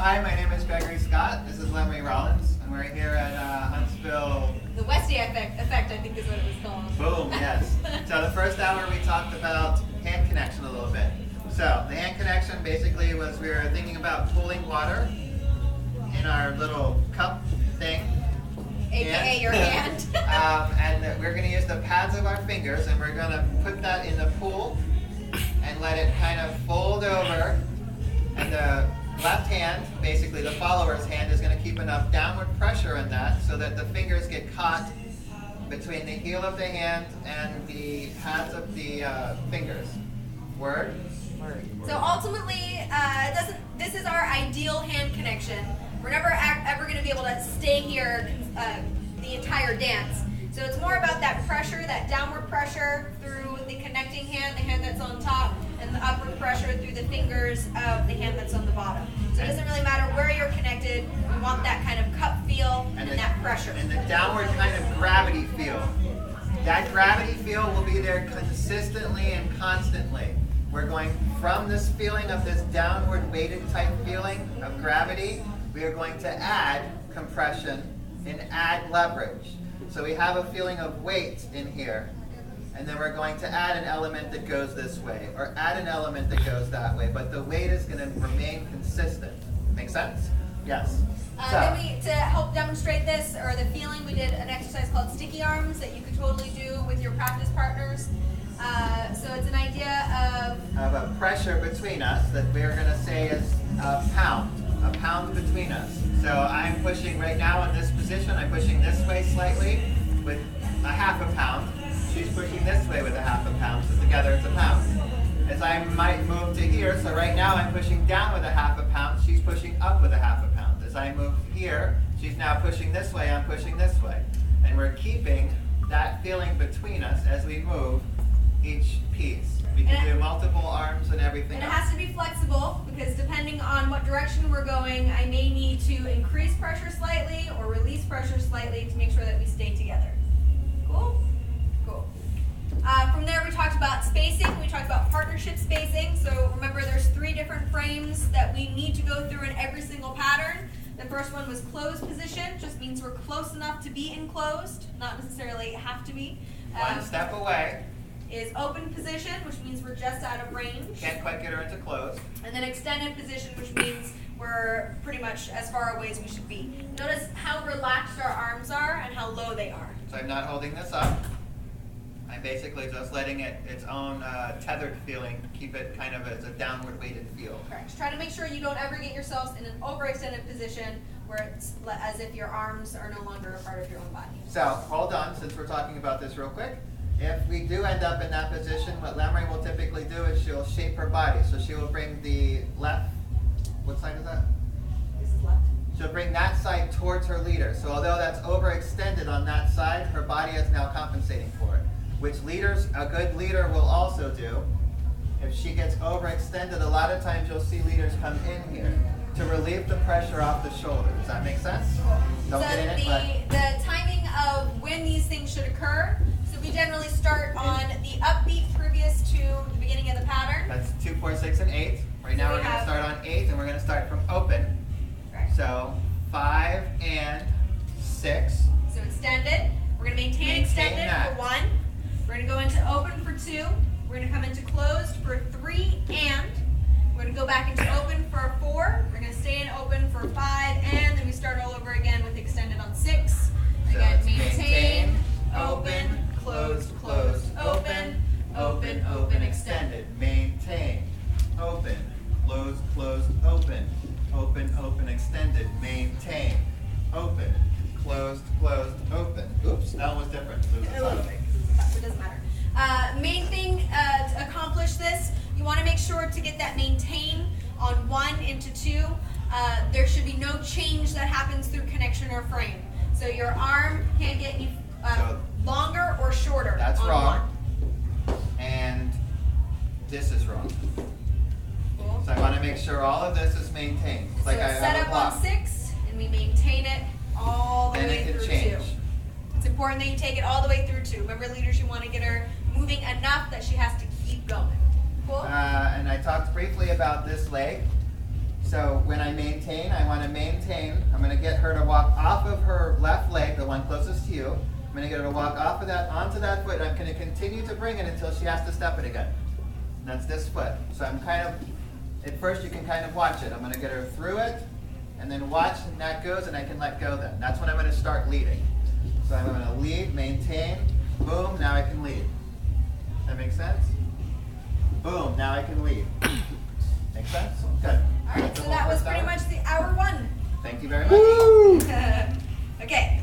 Hi, my name is Gregory Scott. This is Lemery Rollins, and we're here at Huntsville. The Westie effect, I think is what it was called. Boom, yes. So the first hour we talked about hand connection a little bit. So the hand connection basically was we were thinking about pooling water in our little cup thing. AKA your hand. And we're going to use the pads of our fingers, and we're going to put that in the pool and let it kind of fold over. And the left hand, basically the follower's hand, is going to keep enough downward pressure in that so that the fingers get caught between the heel of the hand and the pads of the fingers. Word? Word. So ultimately, this is our ideal hand connection. We're never ever going to be able to stay here the entire dance. So it's more about that pressure, that downward pressure through the connecting hand, the hand that's on top, and the upward pressure through the fingers of the hand that's on the bottom. So it doesn't really matter where you're connected. We want that kind of cup feel and that pressure. And the downward kind of gravity feel. That gravity feel will be there consistently and constantly. We're going from this feeling of this downward weighted type feeling of gravity, we are going to add compression and add leverage. So we have a feeling of weight in here, and then we're going to add an element that goes this way, or add an element that goes that way, but the weight is going to remain consistent. Make sense? Yes. To help demonstrate this, or the feeling, we did an exercise called sticky arms that you could totally do with your practice partners. So it's an idea of a pressure between us that we're going to say is a pound between us. So I'm pushing right now in this position, I'm pushing this way slightly with a half a pound. She's pushing this way with a half a pound, so together it's a pound. As I might move to here, so right now I'm pushing down with a half a pound, she's pushing up with a half a pound. As I move here, she's now pushing this way, I'm pushing this way. And we're keeping that feeling between us as we move each piece. We can do multiple arms and everything else. And it has to be flexible, because depending on what direction we're going, I may need to increase pressure slightly or release pressure slightly to make sure that we stay together. Cool? Cool. From there we talked about spacing, we talked about partnership spacing. So remember, there's 3 different frames that we need to go through in every single pattern. The first one was closed position, just means we're close enough to be enclosed, not necessarily have to be. One step away. Is open position, which means we're just out of range. Can't quite get her into closed. And then extended position, which means we're pretty much as far away as we should be. Notice how relaxed our arms are and how low they are. So I'm not holding this up. I'm basically just letting it its own tethered feeling, keep it kind of as a downward weighted feel. Correct. Just try to make sure you don't ever get yourselves in an overextended position where it's as if your arms are no longer a part of your own body. So hold on, since we're talking about this real quick. If we do end up in that position, what Lemery will typically do is she'll shape her body. So she will bring the left, what side is that? This is left. She'll bring that side towards her leader. So although that's overextended on that side, her body is now compensating for it. Which a good leader will also do. If she gets overextended, a lot of times you'll see leaders come in here to relieve the pressure off the shoulder. Does that make sense? Don't get in it, the timing of when these things should occur. We generally start on the upbeat previous to the beginning of the pattern. That's 2, 4, 6, and 8. Right now we're going to start on 8, and we're going to start from open. Right. So 5 and 6. So extended. We're going to maintain extended for 1. We're going to go into open for 2. We're going to come into closed for 3 and. We're going to go back into open for 4. We're going to stay in open for 5, and then we start all over again with extended on 6. Again, maintain, open, closed, closed, open, open, open, extended. Maintain, open, closed, closed, open, open, open, extended. Maintain, open, closed, closed, open. Oops, that one was different. A little bit. It doesn't matter. Main thing to accomplish this, you want to make sure to get that maintain on 1 into 2. There should be no change that happens through connection or frame. So your arm can't get any longer or shorter. That's on wrong. 1. And this is wrong. Cool. So I want to make sure all of this is maintained. So Like I set have a up block. on 6, and we maintain it all the Then way it can through change. 2. It's important that you take it all the way through 2. Remember, leaders, you want to get her moving enough that she has to keep going. Cool? And I talked briefly about this leg. So when I maintain, I want to maintain. I'm going to get her to walk off of her left leg, the one closest to you. I'm going to get her to walk off of that onto that foot. And I'm going to continue to bring it until she has to step it again. And that's this foot. So I'm kind of, at first you can kind of watch it. I'm going to get her through it and then watch, and that goes, and I can let go then. That's when I'm going to start leading. So I'm going to lead, maintain, boom, now I can lead. That makes sense? Boom, now I can lead. Make sense? Good. All right, so that was pretty much the hour one. Thank you very much. Okay.